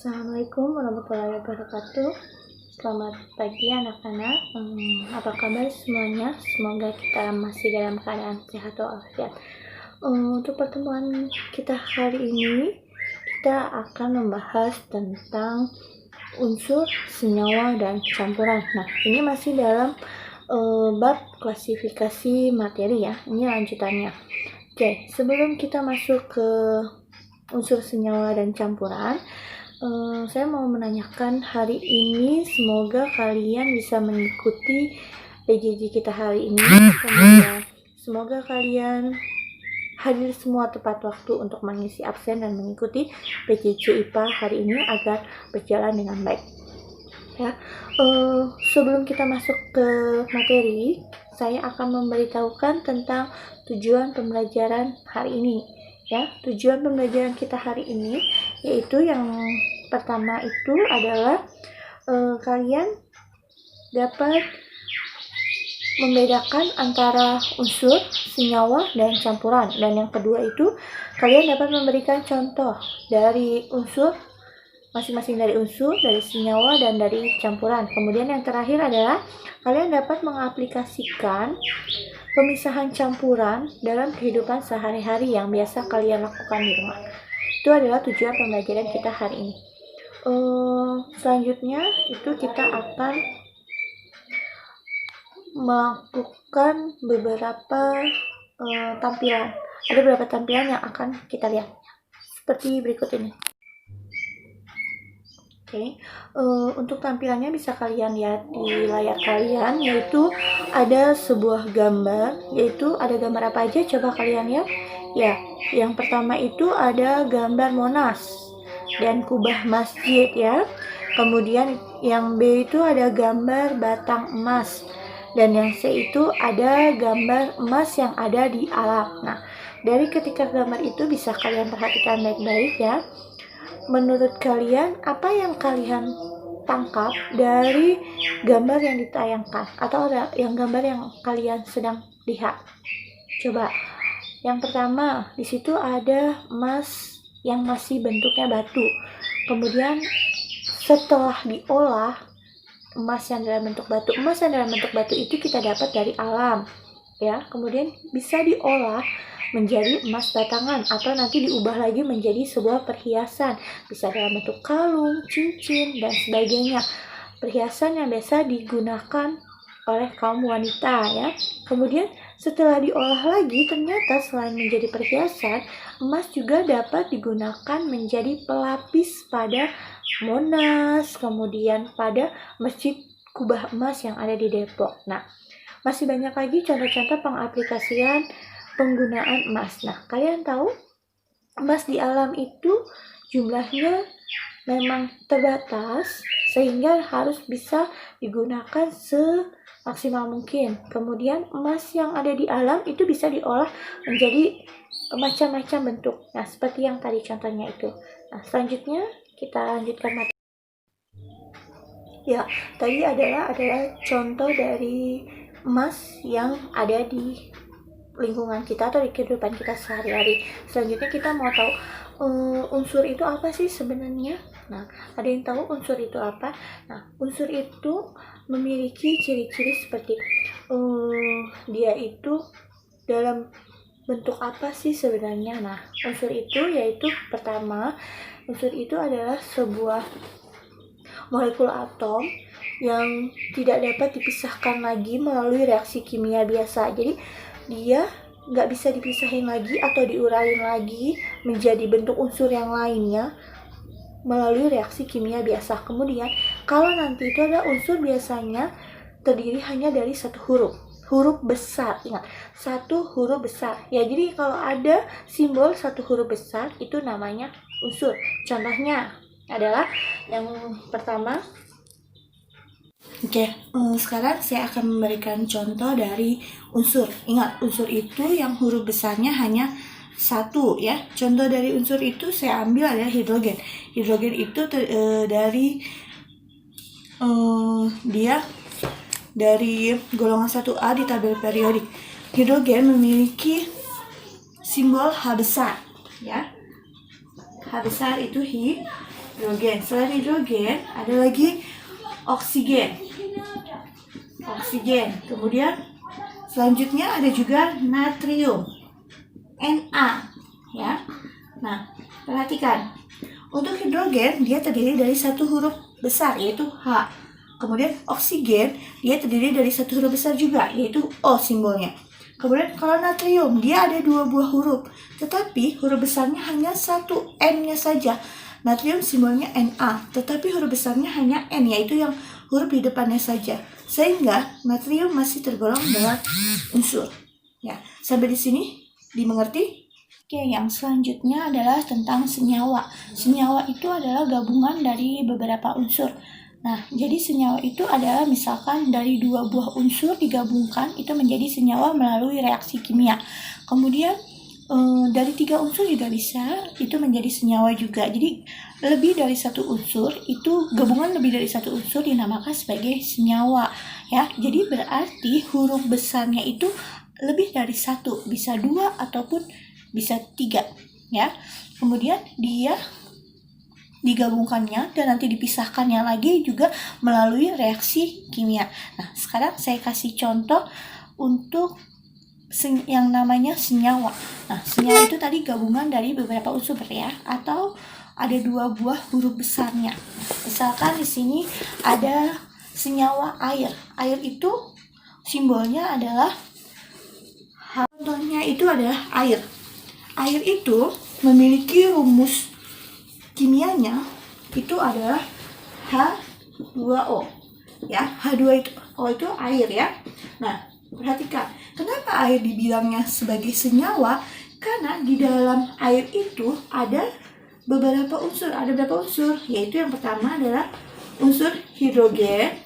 Assalamualaikum warahmatullahi wabarakatuh. Selamat pagi anak-anak. Apa kabar semuanya? Semoga kita masih dalam keadaan sehat walafiat. Untuk pertemuan kita hari ini, kita akan membahas tentang unsur, senyawa, dan campuran. Nah, ini masih dalam bab klasifikasi materi ya. Ini lanjutannya. Oke, sebelum kita masuk ke unsur, senyawa, dan campuran, saya mau menanyakan hari ini, semoga kalian bisa mengikuti PJJ kita hari ini. Kemudian semoga kalian hadir semua tepat waktu untuk mengisi absen dan mengikuti PJJ IPA hari ini agar berjalan dengan baik. Ya, sebelum kita masuk ke materi, saya akan memberitahukan tentang tujuan pembelajaran hari ini. Ya, tujuan pembelajaran kita hari ini yaitu yang pertama itu adalah kalian dapat membedakan antara unsur, senyawa, dan campuran. Dan yang kedua itu kalian dapat memberikan contoh dari unsur masing-masing, dari unsur, dari senyawa, dan dari campuran. Kemudian yang terakhir adalah kalian dapat mengaplikasikan pemisahan campuran dalam kehidupan sehari-hari yang biasa kalian lakukan di rumah. Itu adalah tujuan pembelajaran kita hari ini. Selanjutnya itu kita akan melakukan beberapa tampilan. Ada beberapa tampilan yang akan kita lihat seperti berikut ini. Oke, untuk tampilannya bisa kalian lihat di layar kalian, yaitu ada sebuah gambar, yaitu ada gambar apa aja, coba kalian lihat. Ya, yang pertama itu ada gambar Monas dan kubah masjid ya. Kemudian yang B itu ada gambar batang emas, dan yang C itu ada gambar emas yang ada di alam. Nah, dari ketiga gambar itu bisa kalian perhatikan baik-baik ya. Menurut kalian, apa yang kalian tangkap dari gambar yang ditayangkan atau ada yang gambar yang kalian sedang lihat? Coba. Yang pertama, di situ ada emas yang masih bentuknya batu. Kemudian setelah diolah, emas yang dalam bentuk batu itu kita dapat dari alam. Ya, kemudian bisa diolah menjadi emas batangan atau nanti diubah lagi menjadi sebuah perhiasan, bisa dalam bentuk kalung, cincin, dan sebagainya. Perhiasan yang biasa digunakan oleh kaum wanita ya. Kemudian setelah diolah lagi, ternyata selain menjadi perhiasan, emas juga dapat digunakan menjadi pelapis pada Monas, kemudian pada Masjid Kubah Emas yang ada di Depok. Nah, masih banyak lagi contoh-contoh pengaplikasian penggunaan emas. Nah, kalian tahu emas di alam itu jumlahnya memang terbatas sehingga harus bisa digunakan semaksimal mungkin. Kemudian emas yang ada di alam itu bisa diolah menjadi macam-macam bentuk. Nah, seperti yang tadi contohnya itu. Nah, selanjutnya kita lanjutkan materi. Ya, tadi adalah contoh dari emas yang ada di lingkungan kita atau di kehidupan kita sehari-hari. Selanjutnya kita mau tahu unsur itu apa sih sebenarnya. Nah, ada yang tahu unsur itu apa? Nah, unsur itu memiliki ciri-ciri seperti dia itu dalam bentuk apa sih sebenarnya. Nah, unsur itu yaitu pertama, unsur itu adalah sebuah molekul atom yang tidak dapat dipisahkan lagi melalui reaksi kimia biasa. Jadi dia nggak bisa dipisahin lagi atau diuraiin lagi menjadi bentuk unsur yang lainnya melalui reaksi kimia biasa. Kemudian kalau nanti itu ada unsur, biasanya terdiri hanya dari satu huruf besar. Ingat, satu huruf besar ya. Jadi kalau ada simbol satu huruf besar itu namanya unsur. Contohnya adalah yang pertama. Oke, sekarang saya akan memberikan contoh dari unsur. Ingat, unsur itu yang huruf besarnya hanya satu ya. Contoh dari unsur itu saya ambil adalah hidrogen. Hidrogen itu dia dari golongan 1A di tabel periodik. Hidrogen memiliki simbol H besar ya. H besar itu Hi. hidrogen. Selain hidrogen, ada lagi oksigen. Kemudian selanjutnya ada juga natrium, Na, ya. Nah, perhatikan. Untuk hidrogen, dia terdiri dari satu huruf besar, yaitu H. Kemudian oksigen, dia terdiri dari satu huruf besar juga, yaitu O simbolnya. Kemudian kalau natrium, dia ada dua buah huruf, tetapi huruf besarnya hanya satu, N-nya saja. Natrium simbolnya Na, tetapi huruf besarnya hanya N, yaitu yang huruf di depannya saja. Sehingga natrium masih tergolong dalam unsur. Ya, sampai di sini dimengerti? Oke, yang selanjutnya adalah tentang senyawa. Senyawa itu adalah gabungan dari beberapa unsur. Nah, jadi senyawa itu adalah misalkan dari dua buah unsur digabungkan, itu menjadi senyawa melalui reaksi kimia. Kemudian dari 3 unsur juga bisa, itu menjadi senyawa juga. Jadi lebih dari satu unsur, itu gabungan lebih dari satu unsur dinamakan sebagai senyawa. Ya, jadi berarti huruf besarnya itu lebih dari satu, bisa 2 ataupun bisa 3. Ya, kemudian dia digabungkannya dan nanti dipisahkannya lagi juga melalui reaksi kimia. Nah, sekarang saya kasih contoh untuk yang namanya senyawa. Nah, senyawa itu tadi gabungan dari beberapa unsur ya, atau ada 2 buah huruf besarnya. Misalkan di sini ada senyawa air. Air itu simbolnya adalah H. Contohnya itu adalah air. Air itu memiliki rumus kimianya itu adalah H2O. Ya, H2O itu air ya. Nah, perhatikan, kenapa air dibilangnya sebagai senyawa? Karena di dalam air itu ada beberapa unsur. Ada berapa unsur? Yaitu yang pertama adalah unsur hidrogen.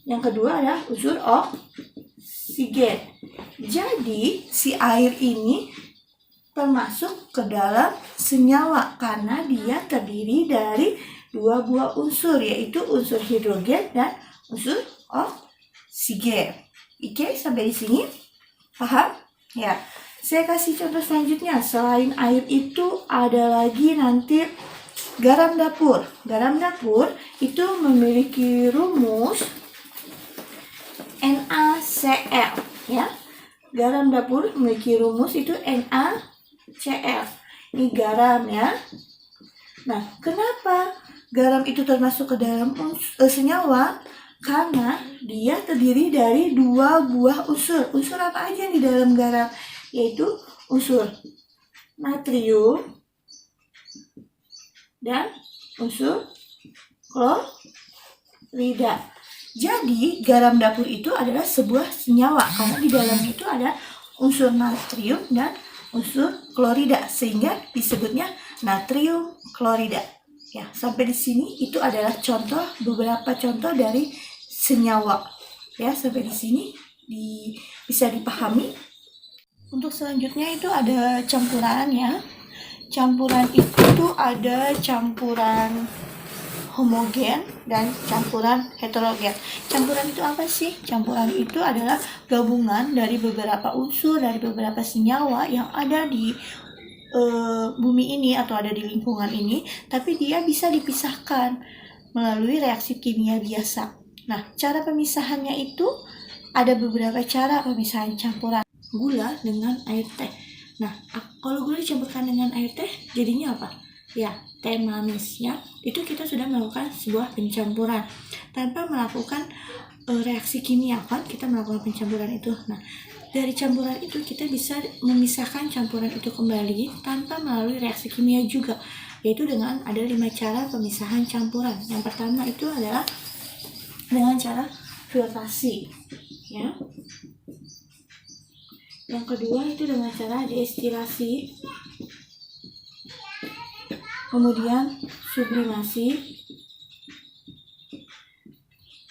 Yang kedua adalah unsur oksigen. Jadi, si air ini termasuk ke dalam senyawa karena dia terdiri dari 2 buah unsur, yaitu unsur hidrogen dan unsur oksigen. Oke, sampai di sini paham? Ya. Saya kasih contoh selanjutnya. Selain air itu ada lagi nanti garam dapur. Garam dapur itu memiliki rumus NaCl, ya. Garam dapur memiliki rumus itu NaCl. Ini garam ya. Nah, kenapa garam itu termasuk ke dalam senyawa? Karena dia terdiri dari 2 buah unsur. Unsur apa aja di dalam garam? Yaitu unsur natrium dan unsur klorida. Jadi, garam dapur itu adalah sebuah senyawa karena di dalamnya itu ada unsur natrium dan unsur klorida, sehingga disebutnya natrium klorida. Ya, sampai di sini itu adalah beberapa contoh dari senyawa. Ya, sampai di sini bisa dipahami. Untuk selanjutnya itu ada campuran ya. Campuran itu ada campuran homogen dan campuran heterogen. Campuran itu apa sih? Campuran itu adalah gabungan dari beberapa unsur, dari beberapa senyawa yang ada di bumi ini atau ada di lingkungan ini, tapi dia bisa dipisahkan melalui reaksi kimia biasa. Nah, cara pemisahannya itu ada beberapa cara pemisahan campuran gula dengan air teh. Nah, kalau gula dicampurkan dengan air teh, jadinya apa? Ya, teh manis ya. Itu kita sudah melakukan sebuah pencampuran tanpa melakukan reaksi kimia, kan kita melakukan pencampuran itu. Nah, dari campuran itu kita bisa memisahkan campuran itu kembali tanpa melalui reaksi kimia juga, yaitu dengan ada 5 cara pemisahan campuran. Yang pertama itu adalah dengan cara filtrasi ya. Yang kedua itu dengan cara destilasi. Kemudian sublimasi.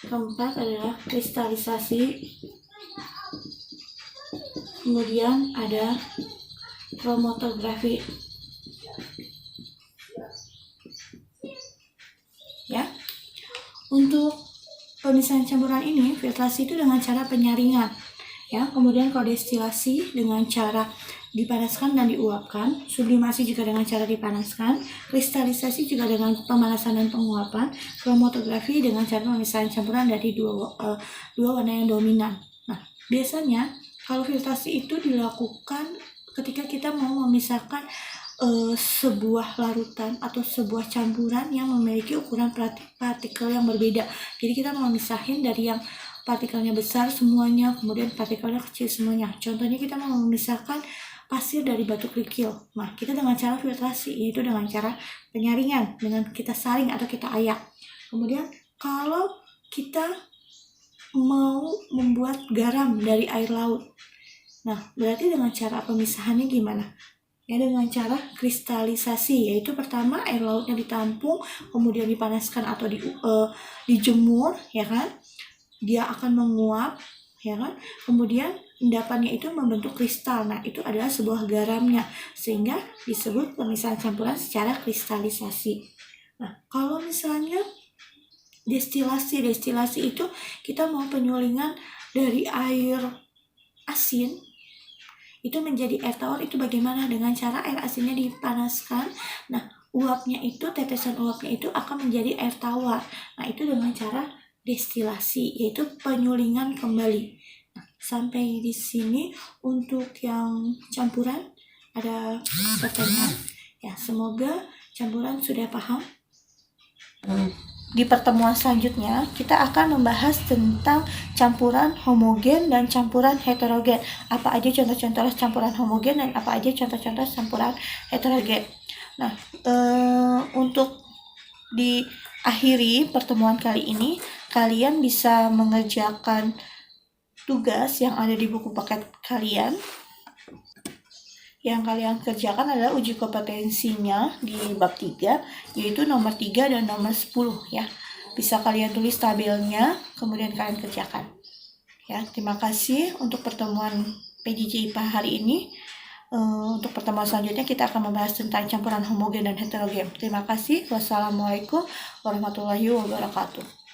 Keempat adalah kristalisasi. Kemudian ada kromatografi. Ya. Untuk pemisahan campuran ini, filtrasi itu dengan cara penyaringan. Ya, kemudian kalau destilasi dengan cara dipanaskan dan diuapkan, sublimasi juga dengan cara dipanaskan, kristalisasi juga dengan pemanasan dan penguapan, kromatografi dengan cara memisahkan campuran dari dua warna yang dominan. Nah, biasanya kalau filtrasi itu dilakukan ketika kita mau memisahkan sebuah larutan atau sebuah campuran yang memiliki ukuran partikel yang berbeda. Jadi kita mau memisahin dari yang partikelnya besar semuanya, kemudian partikelnya kecil semuanya. Contohnya kita mau memisahkan pasir dari batu kerikil. Nah, kita dengan cara filtrasi, yaitu dengan cara penyaringan, dengan kita saring atau kita ayak. Kemudian kalau kita mau membuat garam dari air laut, nah berarti dengan cara pemisahannya gimana? Ya, dengan cara kristalisasi, yaitu pertama air lautnya ditampung, kemudian dipanaskan atau dijemur, ya kan? Dia akan menguap, ya kan? Kemudian endapannya itu membentuk kristal. Nah, itu adalah sebuah garamnya, sehingga disebut pemisahan campuran secara kristalisasi. Nah, kalau misalnya destilasi itu kita mau penyulingan dari air asin itu menjadi air tawar. Itu bagaimana? Dengan cara air asinnya dipanaskan. Nah, uapnya itu, tetesan uapnya itu akan menjadi air tawar. Nah, itu dengan cara destilasi, yaitu penyulingan kembali. Nah, sampai di sini untuk yang campuran. Ada pertanyaan? Ya, semoga campuran sudah paham. Di pertemuan selanjutnya, kita akan membahas tentang campuran homogen dan campuran heterogen. Apa aja contoh-contoh campuran homogen dan apa aja contoh-contoh campuran heterogen. Nah, untuk diakhiri pertemuan kali ini, kalian bisa mengerjakan tugas yang ada di buku paket kalian. Yang kalian kerjakan adalah uji kompetensinya di bab 3, yaitu nomor 3 dan nomor 10 ya. Bisa kalian tulis tabelnya, kemudian kalian kerjakan. Ya, terima kasih untuk pertemuan PJJ IPA hari ini. Untuk pertemuan selanjutnya kita akan membahas tentang campuran homogen dan heterogen. Terima kasih. Wassalamualaikum warahmatullahi wabarakatuh.